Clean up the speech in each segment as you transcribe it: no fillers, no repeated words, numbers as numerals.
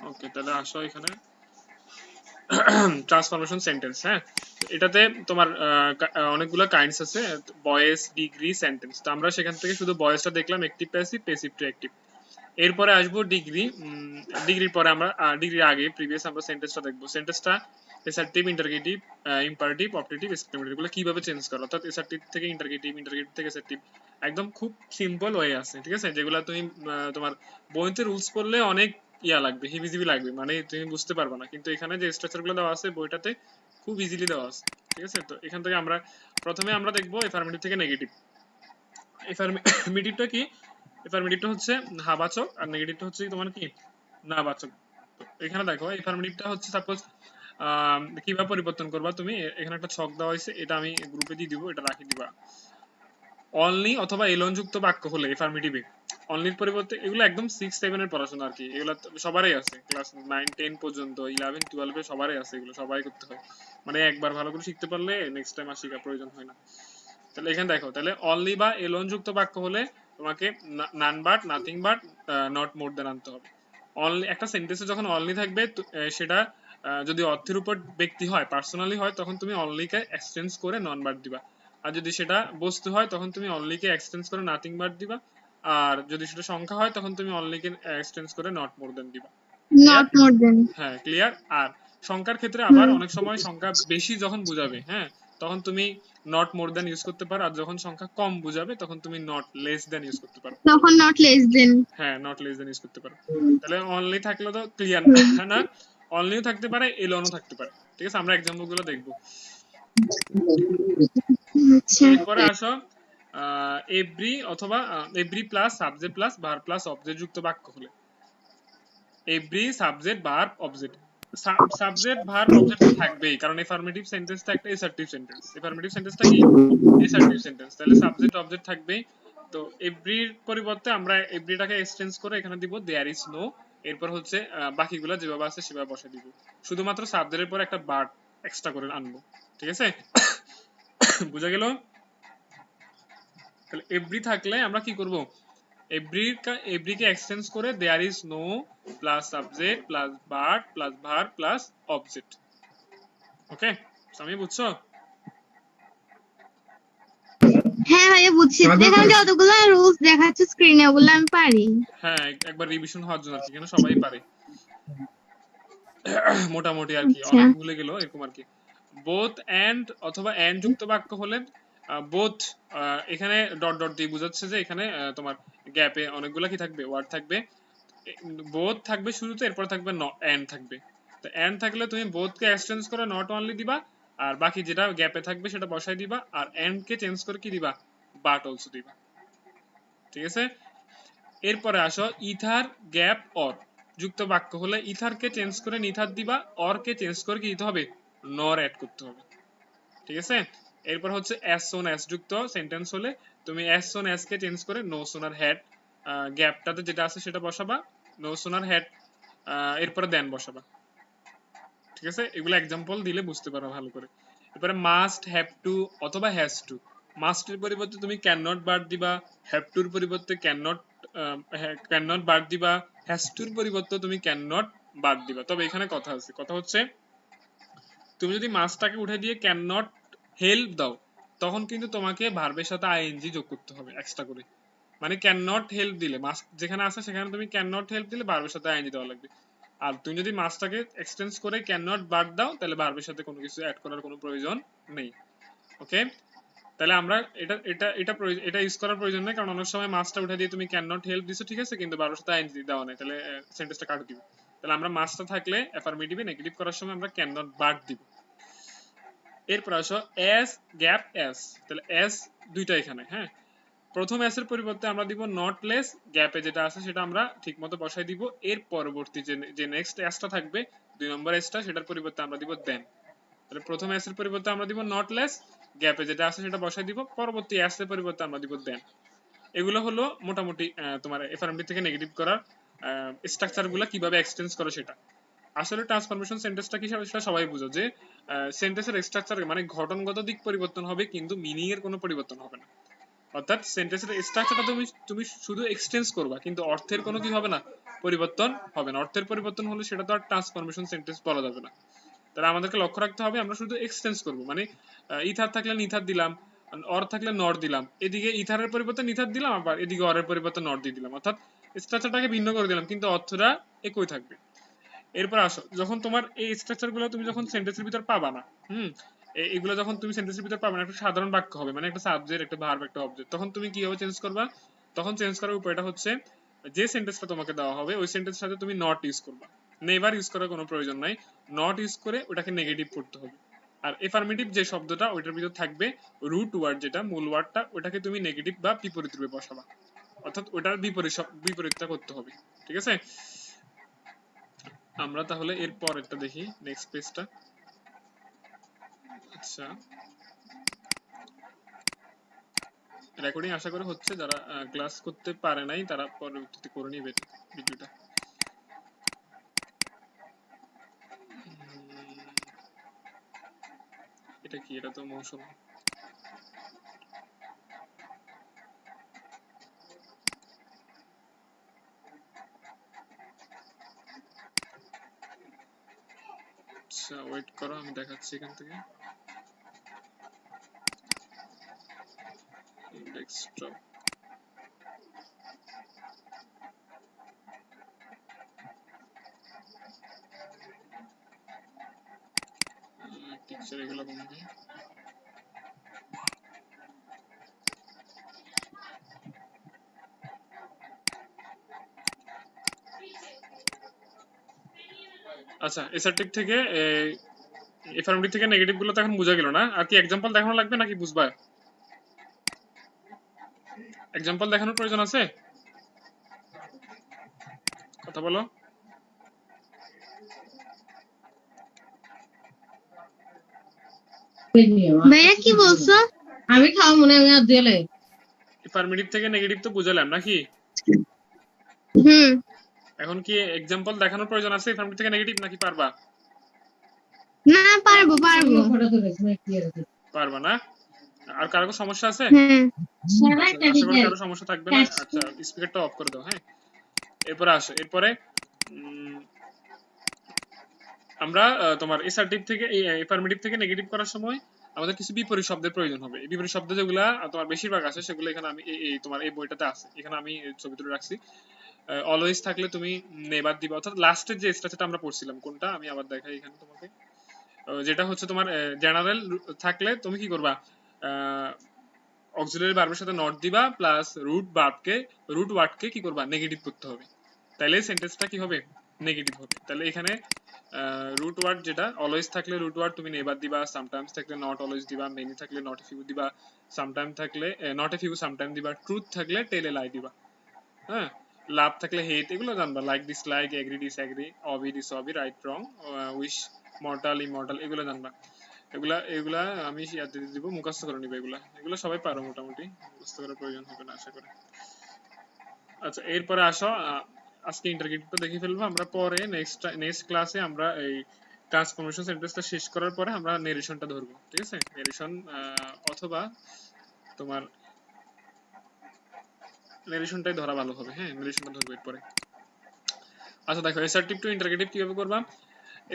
ওকে, তাহলে আসো এখানে ট্রান্সফরমেশন সেন্টেন্স। হ্যাঁ, এটাতে তোমার অনেকগুলো কাইন্ডস আছে, ভয়েস, ডিগ্রি, সেন্টেন্স। তো আমরা সেখান থেকে শুধু ভয়েসটা দেখলাম, active, passive, passive to active. এরপরে আসবো ডিগ্রি। ডিগ্রির পরে আমরা ডিগ্রির আগে প্রিভিয়াস আমরা সেন্টেন্সটা দেখবো। সেন্টেন্সটা assertive, interrogative, imperative, optative, exclamative এগুলো কিভাবে চেঞ্জ করো, অর্থাৎ অ্যাসার্টিভ থেকে ইন্টারগেটিভ, ইন্টারগেটিভ থেকে অ্যাসার্টিভ, একদম খুব সিম্পল ওয়ে আছে, ঠিক আছে? যেগুলো তুমি তোমার বইতে রুলস পড়লে অনেক ইয়া লাগবে, হিবিজিবি লাগবে, মানে তুমি বুঝতে পারবে না, কিন্তু এখানে যে স্ট্রাকচারগুলো দেওয়া আছে বইটাতে খুব ইজিলি দেওয়া আছে, ঠিক আছে? তো এখান থেকে আমরা প্রথমে আমরা দেখবো এফার্মেটিভ থেকে নেগেটিভ। এফার্মেটিভটা কি? এফার্মেটিভটা হচ্ছে হাবাচক, আর নেগেটিভটা হচ্ছে তোমার কি, নাবাচক। তো এখানে দেখো এফার্মেটিভটা হচ্ছে সাপোজ কিভাবে পরিবর্তন করবা তুমি, এখানে একটা ছক দেওয়া হয়েছে, এটা আমি গ্রুপে দিয়ে দিব, এটা রাখি দিবা। অনলি অথবা এলন যুক্ত বাক্য হলে এফার্মেটিভে অনলির পরিবর্তে, এগুলো একদম 6-7 এর পড়াশোনা আর কি, এগুলো সবারই আছে, ক্লাস 9-10 পর্যন্ত, 11-12 সবারই আছে, এগুলো সবাই করতে হয়, মানে একবার ভালো করে শিখতে পারলে নেক্সট টাইম আর শেখার প্রয়োজন হয় না। তাহলে এখানে দেখো, তাহলে অনলি বা এলোন যুক্ত বাক্য হলে তোমাকে none but, nothing but, not more than আনতে হবে। অনলি একটা সেন্টেন্সে যখন অনলি থাকবে সেটা যদি অর্থের উপর ব্যক্তি হয়, পার্সোনালি হয়, তখন তুমি অনলিকে এক্সচেঞ্জ করে নন বাট দিবা। আর যদি সেটা বস্তু হয় তখন তুমি অনলিকে এক্সচেঞ্জ করে নাথিং বাট দিবা। আর যদি সেটা সংখ্যা হয় তখন তুমি অনলিকে এক্সচেঞ্জ করে নট মোর দেন দিবা। ক্লিয়ার? নট মোর দেন। হ্যাঁ, ক্লিয়ার। আর সংখ্যার ক্ষেত্রে আবার অনেক সময় সংখ্যা বেশি যখন বুঝাবে, হ্যাঁ, তখন তুমি নট মোর দেন ইউজ করতে পারো, আর যখন সংখ্যা কম বুঝাবে তখন তুমি নট লেস দেন ইউজ করতে পারো। তখন নট লেস দেন। হ্যাঁ, নট লেস দেন ইউজ করতে পারো। তাহলে অনলি থাকলে তো ক্লিয়ার না, অনলিও থাকতে পারে, এলনও থাকতে পারে, ঠিক আছে? আমরা এক্সাম্পল গুলো দেখবো। আচ্ছা। এরপরে আসো এভরি অথবা every plus subject plus verb plus object যুক্ত বাক্য হলে। Every subject verb object, subject verb object তো থাকবেই, কারণ এফার্মেটিভ সেন্টেন্সটা একটা এসার্টিভ সেন্টেন্স। এফার্মেটিভ সেন্টেন্সটা কি? এসার্টিভ সেন্টেন্স, তাহলে সাবজেক্ট অবজেক্ট থাকবেই। তো এভরির পরিবর্তে আমরা এভরিটাকে এক্সচেঞ্জ করে এখানে দিব দেয়ার ইজ নো। এরপর হচ্ছে বাকিগুলো যেভাবে আছে সেভাবে বসে দিব, শুধুমাত্র সাবজেক্টের পর একটা ভার্ব এক্সট্রা করে আনবো, ঠিক আছে? বুঝা গেল? তাহলে এভরি থাকলে আমরা কি করব, এভরিকে এক্সচেঞ্জ করে there is no plus subject plus verb plus verb plus object. Okay, আমি বুঝছো? হ্যাঁ ভাইয়া বুঝছি, এখানে যতগুলো রুলস দেখাচ্ছে স্ক্রিনে ওগুলো আমি পারি। হ্যাঁ, একবার রিভিশন হওয়ার জন্য আর কি, কেন সবাই পারে মোটামুটি আর কি, আচ্ছা। অনেক ভুলে গেল এরকম আর কি। বোথ এন্ড অথবা এন্ড যুক্ত বাক্য হলে বোথ, এখানে ডট ডট দিয়ে বোঝাচ্ছে যে এখানে তোমার গ্যাপে অনেকগুলা কি থাকবে, ওয়ার্ড থাকবে। বোথ থাকবে শুরুতে, এরপর থাকবে এন্ড থাকবে। তো এন্ড থাকলে তুমি বোথ কে এক্সচেঞ্জ করে নট অনলি দিবা, আর বাকি যেটা গ্যাপে থাকবে সেটা বসাই দিবা, আর এন্ড কে চেঞ্জ করে কি দিবা, বাট অলসো দিবা, ঠিক আছে? এরপরে আসো ইথার গ্যাপ অর যুক্ত বাক্য হলে ইথার কে চেঞ্জ করে নিথার দিবা, অর কে চেঞ্জ করে কি দিতে হবে, নর অ্যাড করতে হবে, ঠিক আছে? এরপর হচ্ছে অ্যাজ সোন অ্যাজ যুক্ত সেন্টেন্স হলে তুমি অ্যাজ সোন অ্যাজ কে চেঞ্জ করে নো সোনার হ্যাড, গ্যাপটাতে যেটা আছে সেটা বসাবা, নো সোনার হ্যাড, এরপরে দেন বসাবা, ঠিক আছে? এগুলো এক্সাম্পল দিলে বুঝতে পারো ভালো করে। এরপরে মাস্ট, হ্যাভ টু অথবা হ্যাজ টু। মাস্টের পরিবর্তে তুমি ক্যান নট বাদ দিবা, হ্যাভ টুর পরিবর্তে ক্যান নট বাদ দিবা, হ্যাজ টুর পরিবর্তে তুমি ক্যান নট বাদ দিবা। তবে এখানে কথা আছে, কথা হচ্ছে তুমি যদি মাস্টটাকে উঠে দিয়ে ক্যান নট হেল্প দাও, তখন কিন্তু তোমাকে ভার্বের সাথে আইএনজি যোগ করতে হবে এক্সট্রা করে। মানে ক্যান নট হেল্প দিলে, মাস্ট যেখানে আছে সেখানে তুমি ক্যান নট হেল্প দিলে ভার্বের সাথে আইএনজি দেওয়া লাগবে। আর তুমি যদি মাস্টটাকে এক্সটেন্স করে ক্যান নট বাদ দাও, তাহলে ভার্বের সাথে কোনো কিছু অ্যাড করার কোনো প্রয়োজন নেই। ওকে, তাহলে আমরা এটা ইউজ করার প্রয়োজন নেই, কারণ অনেক সময় মাস্টটা উঠে দিয়ে তুমি ক্যান নট হেল্প দিছো, ঠিক আছে, কিন্তু ভার্বের সাথে আইএনজি দেওয়া নেই, তাহলে সেন্টেন্সটা কাট দিবে। তাহলে আমরা মাস্টটা থাকলে অ্যাফার্মেটিভে নেগেটিভ করার সময় আমরা ক্যান নট বাদ দিব। এরপর আসো এস গ্যাপ এস, তাহলে এস দুইটা এখানে, হ্যাঁ। প্রথম এস এর পরিবর্তে আমরা দিব নট লেস, গ্যাপে যেটা আছে সেটা আমরা ঠিকমতো বসাই দিব। এর পরবর্তী যে নেক্সট এসটা থাকবে, 2 নম্বর এসটা, সেটার পরিবর্তে আমরা দিব দেন। তাহলে প্রথম এস এর পরিবর্তে আমরা দিব নট লেস, গ্যাপে যেটা আছে সেটা বসাই দিব, পরবর্তী এস এর পরিবর্তে আমরা দিব দেন। এগুলো হলো মোটামুটি তোমার এফআরএমডি থেকে নেগেটিভ করার স্ট্রাকচার গুলো কিভাবে এক্সটেন্স করে সেটা। আসলে ট্রান্সফরমেশন সেন্টেন্সটা কি সেটা সবাই বুঝো, যে সেন্টেন্সের স্ট্রাকচার মানে গঠনগত দিক পরিবর্তন হবে, কিন্তু মিনিং এর কোনো পরিবর্তন হবে না। অর্থাৎ সেন্টেন্সের স্ট্রাকচারটা তুমি তুমি শুধু এক্সটেন্স করবা, কিন্তু অর্থের কোনো কি হবে না, পরিবর্তন হবে না। অর্থের পরিবর্তন হলে সেটা তো আর ট্রান্সফরমেশন সেন্টেন্স বলা যাবে না। তাহলে আমাদেরকে লক্ষ্য রাখতে হবে আমরা শুধু এক্সটেন্স করব, মানে ইথার থাকলে নিথার দিলাম, অর থাকলে নর দিলাম, এদিকে ইথারের পরিবর্তে নিথার দিলাম, আবার এদিকে অরের পরিবর্তে নর দিয়ে দিলাম, অর্থাৎ স্ট্রাকচারটাকে ভিন্ন করে দিলাম, কিন্তু অর্থটা একই থাকবে। এরপর আসো, যখন তোমার এই স্ট্রাকচার গুলো তুমি যখন সেন্টেন্সের ভিতর পাবা না, এগুলো যখন তুমি সেন্টেন্সের ভিতর পাবা না, একটা সাধারণ বাক্য হবে, মানে একটা সাবজেক্ট, একটা ভার্ব, একটা অবজেক্ট, তখন তুমি কিভাবে চেঞ্জ করবা? তখন চেঞ্জ করার উপায়টা হচ্ছে, যে সেন্টেন্সটা তোমাকে দেওয়া হবে ওই সেন্টেন্সের সাথে তুমি নট ইউজ করবা। নেভার ইউজ করার কোনো প্রয়োজন নাই, নট ইউজ করে ওটাকে নেগেটিভ করতে হবে। আর এফার্মেটিভ যে শব্দটা ওইটার ভিতর থাকবে রুট ওয়ার্ড, যেটা মূল ওয়ার্ডটা, ওটাকে তুমি নেগেটিভ বা বিপরীত রূপে বসাবা, অর্থাৎ ওটার বিপরীতটা করতে হবে। ঠিক আছে, আমরা তাহলে এর পরেরটা দেখি, নেক্সট পেজটা। আচ্ছা, রেকর্ডিং আশা করি হচ্ছে, যারা ক্লাস করতে পারে নাই তারা পরবর্তীতে করে নিবে ভিডিওটা। এটা কি? এটা তো মৌসুম। আচ্ছা, ওয়েট করো, আমি দেখাচ্ছি এখান থেকে। ডেস্কটপ, পিকচার, এগুলো কোনটা? আচ্ছা, এসার্টিভ থেকে এফার্মেটিভ থেকে নেগেটিভ গুলো তো এখন বোঝা গেল না, আর কি এক্সাম্পল দেখানো লাগবে নাকি বুঝবা? এক্সাম্পল দেখানোর প্রয়োজন আছে? কথা বলো। ভাইয়া কি বলছো? আমি খাওয়া মনে হয় আর দিলে এফার্মেটিভ থেকে নেগেটিভ তো বুঝালাম নাকি? হুম। এখন কি এক্সাম্পল দেখানোর প্রয়োজন আছে এফার্মেটিভ থেকে নেগেটিভ, নাকি পারবা? না, পারবো পারবো। পারবা না? আর কারো সমস্যা আছে? হ্যাঁ। আচ্ছা, আশা করি কারো সমস্যা থাকবে না। আচ্ছা, স্পিকারটা অফ করে দাও। হ্যাঁ, এরপরে আসো, এরপরে আমরা তোমার এসার্টিভ থেকে এফার্মেটিভ থেকে নেগেটিভ করার সময় আমাদের কিছু বিপরীত শব্দের প্রয়োজন হবে। এই বিপরীত শব্দ যেগুলা তোমার বেশিরভাগ আছে সেগুলো এখানে আমি এই তোমার এই বইটাতে আছে, এখানে আমি ছবি তুলে রাখছি। অলওয়েজ থাকলে তুমি নেভার দিবা, অর্থাৎ লাস্টের যে স্ট্রাকচারটা আমরা পড়ছিলাম কোনটা, আমি আবার দেখাই এখানে তোমাকে। যেটা হচ্ছে তোমার জেনারেল থাকলে তুমি কি করবা, অক্সিলারি ভার্বের সাথে নট দিবা, প্লাস রুট ওয়ার্ডকে কি করবা, নেগেটিভ করতে হবে, তাহলে সেন্টেন্সটা কি হবে, নেগেটিভ হবে। তাহলে এখানে রুট ওয়ার্ড যেটা অলওয়েজ থাকলে রুট ওয়ার্ড তুমি নেভার দিবা, সামটাইমস থাকলে নট অলওয়েজ দিবা, মেনি থাকলে নট এ ফিউ দিবা, সামটাইম থাকলে নট এ ফিউ সামটাইম দিবা, ট্রুথ থাকলে টেল এ লাই দিবা। হ্যাঁ, লাভ থাকলে হেট, এগুলো জানবা, like dislike, agree disagree, obey disobey, right wrong, wish mortal immortal, এগুলো জানবা। এগুলা এগুলা আমি ইয়াতে দিব, মুখস্থ করে নিবে, এগুলা এগুলো সবাই পারো মোটামুটি, মুখস্থ করার প্রয়োজন হবে না আশা করি। আচ্ছা, এরপরে আসো, আজকে ইন্টারগ্রেটিভটা দেখে ফেলবো আমরা, পরে নেক্সট ক্লাসে আমরা এই ট্রান্সফরমেশন সেন্টেন্সটা শেষ করার পরে আমরা নেরেশনটা ধরবো। ঠিক আছে, নেরেশন অথবা তোমার নেরেশনটাই ধরা ভালো হবে। হ্যাঁ, নেরেশনটা ধরবো এরপরে। আচ্ছা দেখো, এসার্টিভ টু ইন্টারগেটিভ কিভাবে করবা।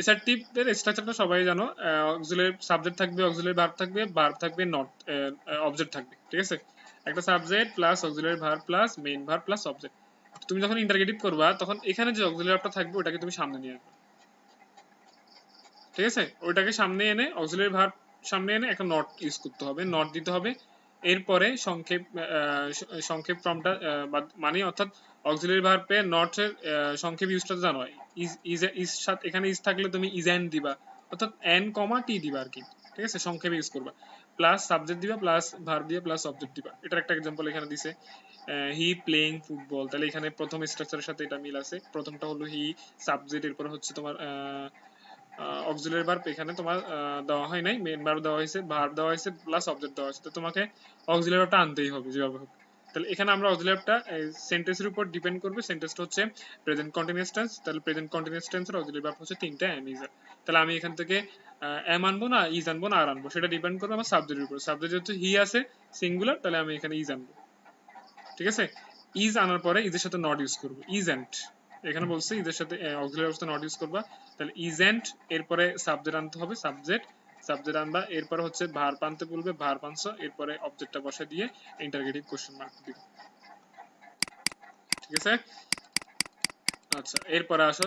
এসার্টিভ এর স্ট্রাকচারটা সবাই জানো, অক্সিলারি সাবজেক্ট থাকবে, অক্সিলারি ভার্ব থাকবে, নট অবজেক্ট থাকবে। ঠিক আছে, একটা subject plus auxiliary verb plus main verb plus object. তুমি যখন ইন্টারগেটিভ করবা তখন এখানে যে অক্সিলারি ভার্বটা থাকবে ওটাকে তুমি সামনে নিয়ে আসবে। ঠিক আছে, ওইটাকে সামনে এনে অক্সিলারি ভার্ব সামনে এনে একটা নট ইউজ করতে হবে, নট দিতে হবে। এরপরে সংক্ষেপ ফর্মটা মানে অর্থাৎ অক্সিলারি ভার্বে নট এর সংক্ষেপ ইউজটা জানো, ইজ সাথে এখানে ইজ থাকলে তুমি ইজ এন্ড দিবা, অর্থাৎ এন কমা টি দিবা আর কি। ঠিক আছে, সংক্ষেপে ইউজ করবা, প্লাস সাবজেক্ট দিবা, প্লাস ভার্ব দিবা, প্লাস অবজেক্ট দিবা। এটার একটা এক্সাম্পল এখানে দিছে, হি প্লেইং ফুটবল, তাহলে এখানে প্রথম স্ট্রাকচারের সাথে এটা মিল আছে। প্রথমটা হলো হি, সাবজেক্ট, এরপর হচ্ছে তোমার অক্সিলারি ভার্ব এখানে তোমার দেওয়া হয় নাই, মেইন ভার্ব দেওয়া হয়েছে, ভার্ব দেওয়া হয়েছে, প্লাস অবজেক্ট দেওয়া হয়েছে, তো তোমাকে অক্সিলারি ভার্বটা আনতেই হবে যেভাবে হোক। তাহলে এখানে আমরা অক্সিলারি ভার্বটা সেন্টেন্সের উপর ডিপেন্ড করবে। সেন্টেন্সটা হচ্ছে প্রেজেন্ট কন্টিনিউয়াস টেন্স, তাহলে প্রেজেন্ট কন্টিনিউয়াস টেন্সের অক্সিলারি ভার্ব হচ্ছে তিনটা, এম ইজ। তাহলে আমি এখান থেকে এম আনবো না ইজ আনবো না আর আনবো, সেটা ডিপেন্ড করবে আমার সাবজেক্টের উপর। সাবজেক্ট যেহেতু হি আছে সিঙ্গুলার, তাহলে আমি এখানে ইজ আনবো। ঠিক আছে, ইজ আনার পরে ইজের সাথে নট ইউজ করবো, ইজেন্ট। এখানে বলছে ইজের সাথে অক্সিলারি অবস্থা নট ইউজ করবা, তাহলে ইজেন্ট, এরপরে সাবজেক্ট আনতে হবে, সাবজেক্ট আনবা, এরপরে হচ্ছে ভার্ব আনতে বলবে, ভার্ব আনছো, এরপরে অবজেক্টটা বসে দিয়ে ইন্টারগেটিভ কোশ্চেন মার্ক দিবে। ঠিক আছে, আচ্ছা এরপরে আসো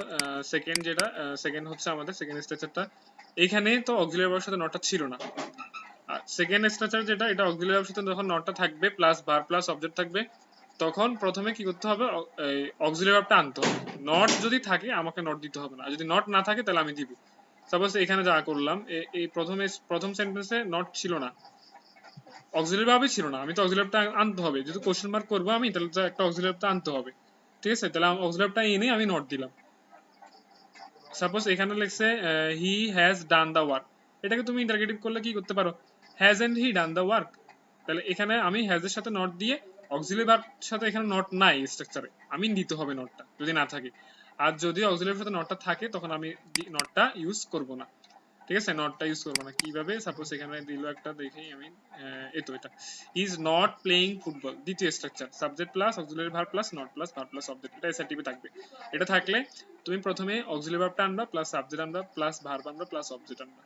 সেকেন্ড, যেটা সেকেন্ড হচ্ছে আমাদের সেকেন্ড স্ট্রাকচারটা। এখানে তো অক্সিলারি ভার্বের সাথে নটটা ছিল না। আর সেকেন্ড স্ট্রাকচার যেটা, এটা অক্সিলারি ভার্বের সাথে যখন নটটা থাকবে প্লাস ভার্ব প্লাস অবজেক্ট থাকবে, তখন প্রথমে কি করতে হবে, অক্সিলারি ভার্বটা আনতে হবে। নট যদি থাকে আমাকে নট দিতে হবে না, আর যদি নট না থাকে তাহলে আমি দিব। সাপোজ এখানে যা করলাম, এই প্রথম সেন্টেন্সে নট ছিল না, অক্সিলারি ভার্বই ছিল না, আমি তো অক্সিলারি ভার্বটা আনতে হবে, যেহেতু কোশ্চেন মার্ক করবো আমি, তাহলে তো একটা অক্সিলারি ভার্বটা আনতে হবে। ঠিক আছে, তাহলে অক্সিলারি ভার্বটা এনে আমি নট দিলাম। সাপোজ এখানে লিখছে he has done the work, এটাকে তুমি ইন্টারগেটিভ করলে কি করতে পারো, hasn't he done the work. তাহলে এখানে আমি হ্যাজ এর সাথে নট দিয়ে, অক্সিলারি ভার্ব সাথে এখানে নট নাই স্ট্রাকচারে, আমি দিতে হবে নটটা যদি না থাকে। আর যদি অক্সিলারির সাথে নটটা থাকে তখন আমি নটটা ইউজ করব না। ঠিক আছে, নটটা ইউজ করবো না। কিভাবে, সাপোজ এখানে দিল একটা, দেখেই আমি, এতো এটা ইজ নট প্লেইং ফুটবল, দ্বিতীয় structure, subject plus auxiliary verb plus not plus verb plus object, এটা এসআরটিপি থাকবে। এটা থাকলে তুমি প্রথমে অক্সিলারি ভার্বটা আনবা, প্লাস সাবজেক্ট আনবা, প্লাস ভার্ব আনবা, প্লাস অবজেক্ট আনবা।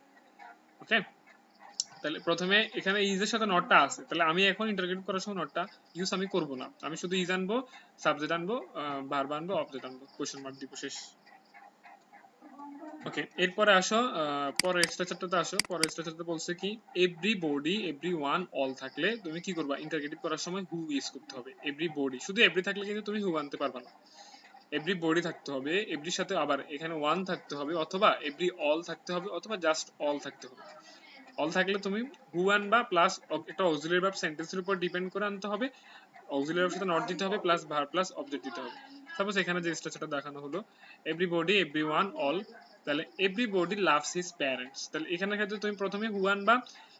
ওকে, তাহলে প্রথমে এখানে ইজ এর সাথে নটটা আছে, তাহলে আমি এখন ইন্টারগ্রেট করার সময় নটটা ইউজ আমি করব না, আমি শুধু ইজ আনবো, সাবজেক্ট আনবো, ভার্ব আনবো, অবজেক্ট আনবো, কোশ্চেন মার্ক দিব, শেষ। ওকে, এরপরে আসো পরের স্ট্রাকচারটাতে আসো। পরের স্ট্রাকচারটা বলছে কি, এভরিবডি, এভরিওয়ান, অল থাকলে তুমি কি করবা, ইন্টারগেটিভ করার সময় হু ইউজ করতে হবে। এভরিবডি, শুধু এভরি থাকলে কিন্তু তুমি হু আনতে পারবে না, এভরিবডি থাকতে হবে, এভরির সাথে আবার এখানে ওয়ান থাকতে হবে, অথবা এভরি অল থাকতে হবে, অথবা জাস্ট অল থাকতে হবে। অল থাকলে তুমি হু আনবা, প্লাস একটা অক্সিলারি ভার্ব সেন্টেন্সের উপর ডিপেন্ড করে আনতে হবে, অক্সিলারি ভার্বের সাথে নট দিতে হবে, প্লাস ভার্ব প্লাস অবজেক্ট দিতে হবে। সাপোজ এখানে যে স্ট্রাকচারটা দেখানো হলো, এভরিবডি, এভরিওয়ান, অল, তাহলে এভরিবডি লাভস হিজ প্যারেন্টস, তাহলে এখানে ক্ষেত্রে তুমি প্রথমে হু আনবা,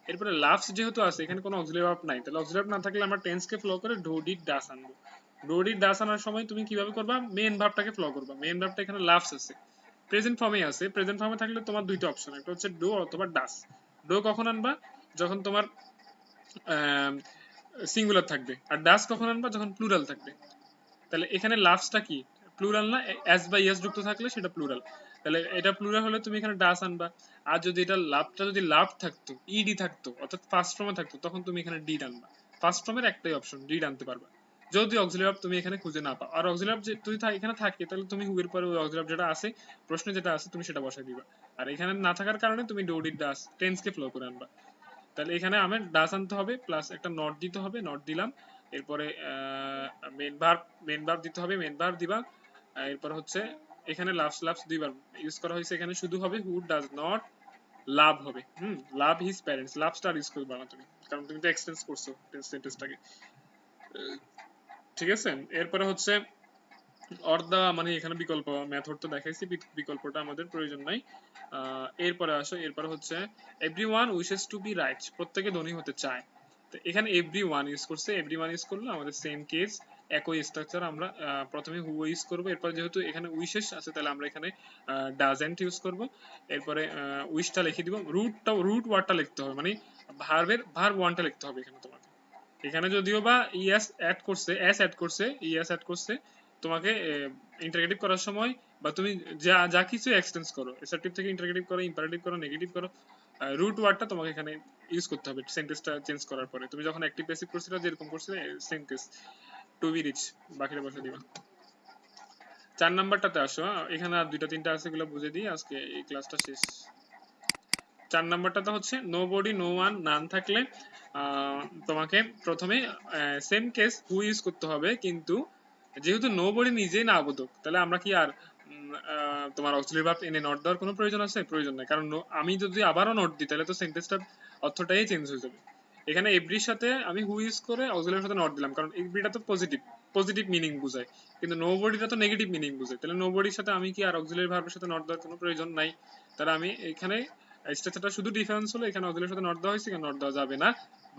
এরপরে লাভস যেহেতু আছে এখানে কোনো অক্সিলারি ভার্ব নাই, তাহলে অক্সিলারি ভার্ব না থাকলে আমরা টেন্সকে ফলো করে ডু ডিড ডাস আনবো। ডু ডিড ডাস আনার সময় তুমি কিভাবে করবা, মেইন ভার্বটাকে ফলো করবা। মেইন ভার্বটা এখানে লাভস আছে, প্রেজেন্ট ফর্মে আছে, প্রেজেন্ট ফর্মে থাকলে তোমার দুইটা অপশন, একটা হচ্ছে ডু অথবা ডাস। ডু কখন আনবা, যখন তোমার সিঙ্গুলার থাকবে, আর ডাস কখন আনবা, যখন প্লুরাল থাকবে। তাহলে এখানে লাভসটা কি, প্লুরাল না, এস বা ইয়েস যুক্ত থাকলে সেটা প্লুরাল, তাহলে এটা প্লুরাল হলে তুমি এখানে ডাস আনবা। আর যদি এটা লাভটা যদি লাভ থাকতো, ইডি থাকতো, অর্থাৎ ফার্স্ট ফর্মে থাকতো, তখন তুমি এখানে ডিড আনবা। ফার্স্ট ফর্মের একটাই অপশন, ডিড আনতে পারবা যদি অক্সিলারি ভার্ব তুমি এখানে খুঁজে না পাও। আর অক্সিলারি ভার্ব যদি এখানে থাকে, তাহলে তুমি হু এর পরে ওই অক্সিলারি ভার্ব যেটা আছে, প্রশ্নে যেটা আছে তুমি সেটা বসাই দিবা। আর এখানে না থাকার কারণে তুমি ডু ডিড ডাস টেন্সকে ফলো করে আনবা। তাহলে এখানে আমার ডাস আনতে হবে, প্লাস একটা নট দিতে হবে, নট দিলাম, এরপরে মেন ভার্ব দিতে হবে, মেন ভার্ব দিবা, এরপর হচ্ছে এখানে লাভস দুইবার ইউজ করা হয়েছে, এখানে শুধু হবে হু ডাজ নট লাভ হবে, love his parents, love star use করবে না তুমি, কারণ তুমি তো এক্সটেন্স করছো সেন্টেন্সটাকে। ঠিক আছে, এরপরে হচ্ছে অর দা, মানে এখানে বিকল্প মেথড তো দেখাইছি, বিকল্পটা আমাদের প্রয়োজন নাই। এরপরে আসো, এরপরে হচ্ছে everyone wishes to be right, প্রত্যেকে ধনী হতে চায়। তো এখানে এভরিওয়ান ইউজ করছে, এভরিওয়ান ইউজ করলে আমাদের সেম কেস, একই স্ট্রাকচার, আমরা প্রথমে হু ইউজ করব, এরপর যেহেতু এখানে উইশেস আছে তাহলে আমরা এখানে ডাজেন্ট ইউজ করব, এরপরে উইশটা লিখে দিব, রুট ওয়ার্ডটা লিখতে হবে, মানে ভার্ব ওয়ানটা লিখতে হবে এখানে তোমাকে। এখানে যদিও বা ইএস অ্যাড করছে, এস অ্যাড করছে, ইএস অ্যাড করছে, তোমাকে ইন্টারগেটিভ করার সময়, বা তুমি যা কিছু এক্সটেন্স করো, অ্যাসার্টিভ থেকে ইন্টারগেটিভ করো, ইম্পারেটিভ করো, নেগেটিভ করো, রুট ওয়ার্ডটা তোমাকে এখানে ইউজ করতে হবে সেন্টেন্সটা চেঞ্জ করার পরে। তুমি যখন অ্যাক্টিভ প্যাসিভ করছিলে যেরকম করছিলে same case, to be rich, বাকিটা বসে দিবা। 4 নাম্বারটাতে আসো, এখানে আর দুইটা তিনটা আছে, এগুলো বুঝে দিই, আজকে এই ক্লাসটা শেষ। 4 নাম্বারটাতে হচ্ছে নো বডি, নো ওয়ান, নান থাকলে তোমাকে প্রথমে সেম কেস হু ইউজ করতে হবে, কিন্তু যেহেতু নো বডি নিজেই না আবোধক, তাহলে আমরা কি আর তোমার অক্সিলারি ভার্ব এনে নট দেওয়ার কোনো প্রয়োজন আছে, প্রয়োজন নাই, কারণ আমি যদি আবারও নট দিই তাহলে তো সেন্টেন্সটার অর্থটাই চেঞ্জ হয়ে যাবে। এখানে এভরির সাথে আমি হু ইউজ করে অক্সিলারির সাথে নট দিলাম, কারণ এভরিটা তো পজিটিভ মিনিং বোঝায়, কিন্তু নো বডিটা তো নেগেটিভ মিনিং বোঝায়, তাহলে নো বডির সাথে আমি কি আর অক্সিলারি ভার্বের সাথে নট দেওয়ার কোনো প্রয়োজন নাই। তাহলে আমি এখানে স্ট্রাকচারটা শুধু ডিফারেন্স হলো, এখানে অক্সিলারির সাথে নট দেওয়া হয়েছে, এখানে নট দেওয়া যাবে না,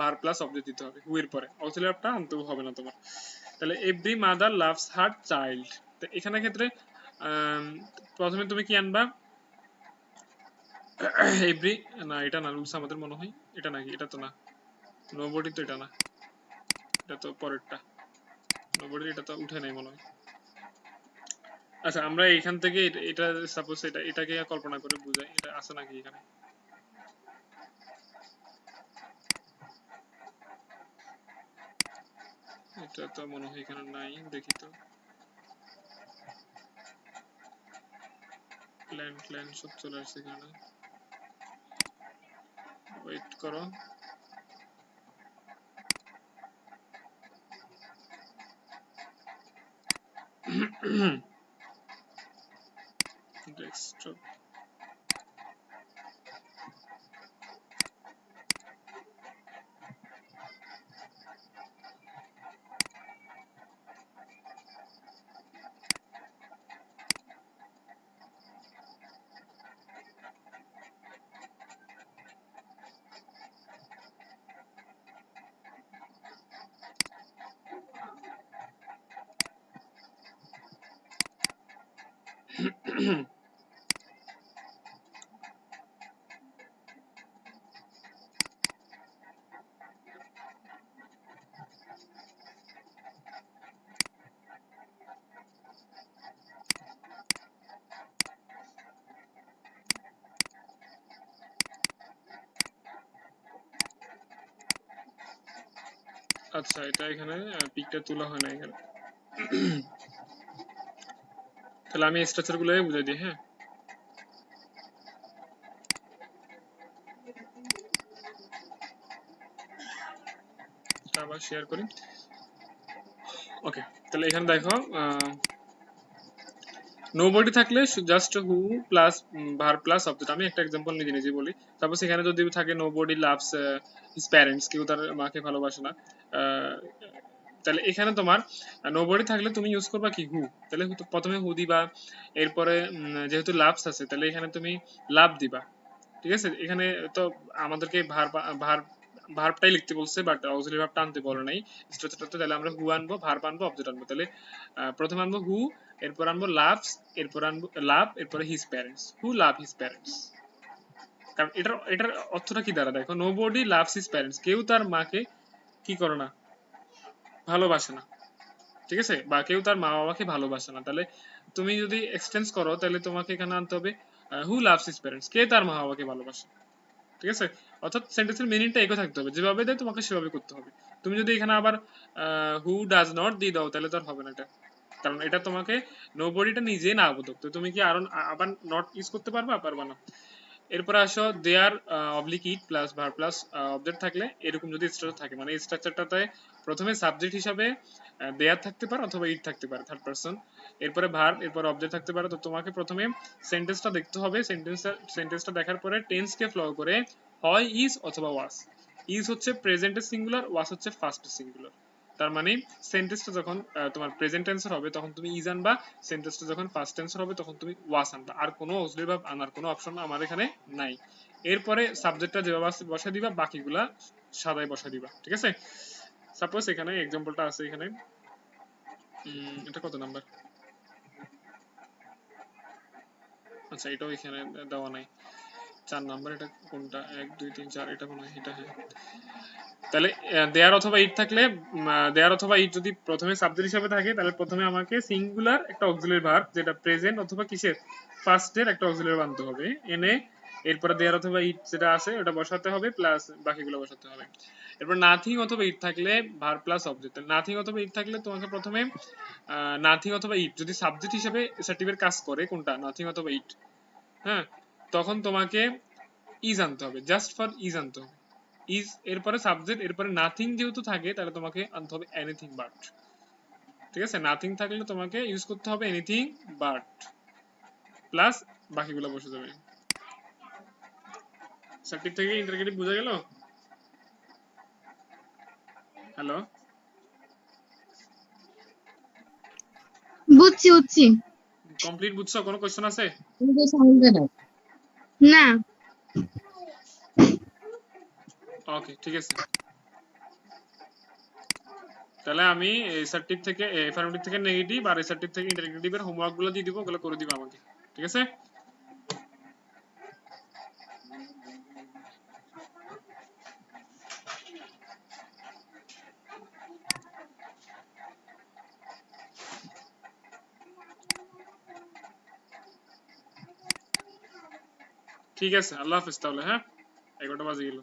ভার্ব প্লাস অবজেক্ট দিতে হবে, হু এর পরে অক্সিলারি ভার্বটা আনতেও হবে না তোমার। তাহলে every mother loves her child, তো এখানে ক্ষেত্রে প্রথমে তুমি কি আনবা, এভরি না এটা না রুলস আমাদের মনে হয় এটা নাকি এটা তো না নোবডি তো এটা না এটা তো পরেরটা নোবডি এটা তো উঠে নাই মনে হয় আচ্ছা আমরা এখান থেকে এটা সাপোজ এটাকে কল্পনা করে বুঝাই এটা আছে নাকি এখানে এটা তো মনে হয় এখানে নাই দেখি তো প্ল্যান সব চলে আসছে এখানে ওয়েট করো ডেস্কটপ আচ্ছা এটা এখানে পিকটা তোলা হয় না এখানে তাহলে আমি স্ট্রাকচার গুলো বুঝাই দিই হ্যাঁ আবার শেয়ার করি ওকে তাহলে এখানে দেখো নোবডি থাকলে just who plus verb plus object আমি একটা এক্সাম্পল নিজে বলি সাপোজ এখানে যদি থাকে নোবডি লাভস হিজ প্যারেন্টস কেউ তার মাকে ভালোবাসে না তাহলে এখানে তোমার নোবডি থাকলে তুমি ইউজ করবা কি হু তাহলে প্রথমে হু দিবা এরপরে যেহেতু লাভস আছে তাহলে এখানে তুমি লাভ দিবা ঠিক আছে এখানে তো আমাদেরকে ভার্বটাই লিখতে বলছে বাট অক্সিলারি ভার্বটা আনতে বলে নাই স্ট্রাকচারটা তাহলে আমরা হু আনবো ভার্ব আনবো অবজেক্ট আনবো তাহলে প্রথমে আনবো হু এরপর আনবো লাভস এরপর আনবো লাভ এরপরে হিজ প্যারেন্টস হু লাভ হিজ প্যারেন্টস কারণ এটার অর্থটা কি দাঁড়া দেখো নোবডি লাভস হিজ প্যারেন্টস কেউ তার মাকে কি করে না ভালোবাসে না ঠিক আছে বা কেউ তার মা বাবাকে ভালোবাসে না তাহলে তুমি যদি এক্সটেন্স করো তাহলে তোমাকে এখানে আনতে হবে হু লাভস হিজ প্যারেন্টস কে তার মা বাবাকে ভালোবাসে ঠিক আছে অর্থাৎ সেন্টেন্সের মিনিংটা একই থাকতে হবে যেভাবে দেয় তোমাকে সেভাবে করতে হবে তুমি যদি এখানে আবার হু ডাজ নট দিয়ে দাও তাহলে তো আর হবে না এটা কারণ এটা তোমাকে নোবডিটা নিজে না বোধক তো তুমি কি আরো আবার নট ইউজ করতে পারবা না এরপর আসো দেয়ার অবলিক ইট প্লাস ভার প্লাস অবজেক্ট থাকলে এরকম যদি স্ট্রাকচার থাকে মানে এই স্ট্রাকচারটাতে প্রথমে সাবজেক্ট হিসাবে দেয়ার থাকতে পারে অথবা ইট থাকতে পারে থার্ড পারসন এরপরে ভার্ব এরপর অবজেক্ট থাকতে পারে তো তোমাকে প্রথমে সেন্টেন্সটা দেখতে হবে সেন্টেন্সটা দেখার পরে টেন্সকে ফলো করে হয় ইজ অথবা ওয়াজ ইজ হচ্ছে প্রেজেন্টের সিঙ্গুলার ওয়াজ হচ্ছে ফার্স্ট সিঙ্গুলার তার মানে সেন্টেন্সটা যখন তোমার প্রেজেন্ট টেন্সর হবে তখন তুমি ইজ আনবা সেন্টেন্সটা যখন ফার্স্ট টেন্সর হবে তখন তুমি ওয়াজ আনবা আর কোনো অক্সিলারি ভার্ব আনার কোনো অপশন আমার এখানে নাই এরপরে সাবজেক্টটা যেভাবে বসা দিবা বাকিগুলা সাদায় বসা দিবা ঠিক আছে সাপোজ এখানে এক্সাম্পলটা আছে এখানে এটা কত নাম্বার আচ্ছা এটাও এখানে দেওয়া নাই 4 নাম্বার এটা কোনটা 1 2 3 4 এটা মনে হয় এটা হ্যাঁ তাহলে দেয়ার অথবা ইট থাকলে দেয়ার অথবা ইট যদি প্রথমে সাবজেক্ট হিসেবে থাকে তাহলে প্রথমে আমাকে সিঙ্গুলার একটা অক্সিলারি ভার্ব যেটা প্রেজেন্ট অথবা কিসের ফার্স্টের একটা অক্সিলারি আনতে হবে এনে এরপরে দেয়ার অথবা ইট যেটা আছে ওটা বসাতে হবে প্লাস বাকিগুলো বসাতে হবে এরপর নাথিং অথবা ইট থাকলে ভার্ব প্লাস অবজেক্ট নাথিং অথবা ইট থাকলে তোমাকে প্রথমে নাথিং অথবা ইট যদি সাবজেক্ট হিসেবে অ্যাসার্টিভের কাজ করে কোনটা নাথিং অথবা ইট হ্যাঁ তখন তোমাকে ইজ আনতে হবে জাস্ট ফর ইজ আনতে হবে ইজ এরপরে সাবজেক্ট এরপরে নাথিং যেহেতু থাকে তাহলে তোমাকে আনতে হবে এনিথিং বাট ঠিক আছে নাথিং থাকলে তোমাকে ইউজ করতে হবে এনিথিং বাট প্লাস বাকিগুলো বসে যাবে সাবজেক্ট থেকে ইন্টারগেটিভ বোঝা গেল হ্যালো বুঝছি কমপ্লিট বুঝছো কোনো কোশ্চেন আছে না ওকে ঠিক আছে তাহলে আমি এসার্টিভ থেকে এফার্মেটিভ থেকে নেগেটিভ আর এসার্টিভ থেকে ইন্টারগেটিভ এর হোমওয়ার্ক গুলো দিয়ে দিব ওগুলো করে দিবা আমাকে ঠিক আছে ঠিক আছে, আল্লাহ হাফেজ তাহলে। হ্যাঁ, 11টা বাজে গেল।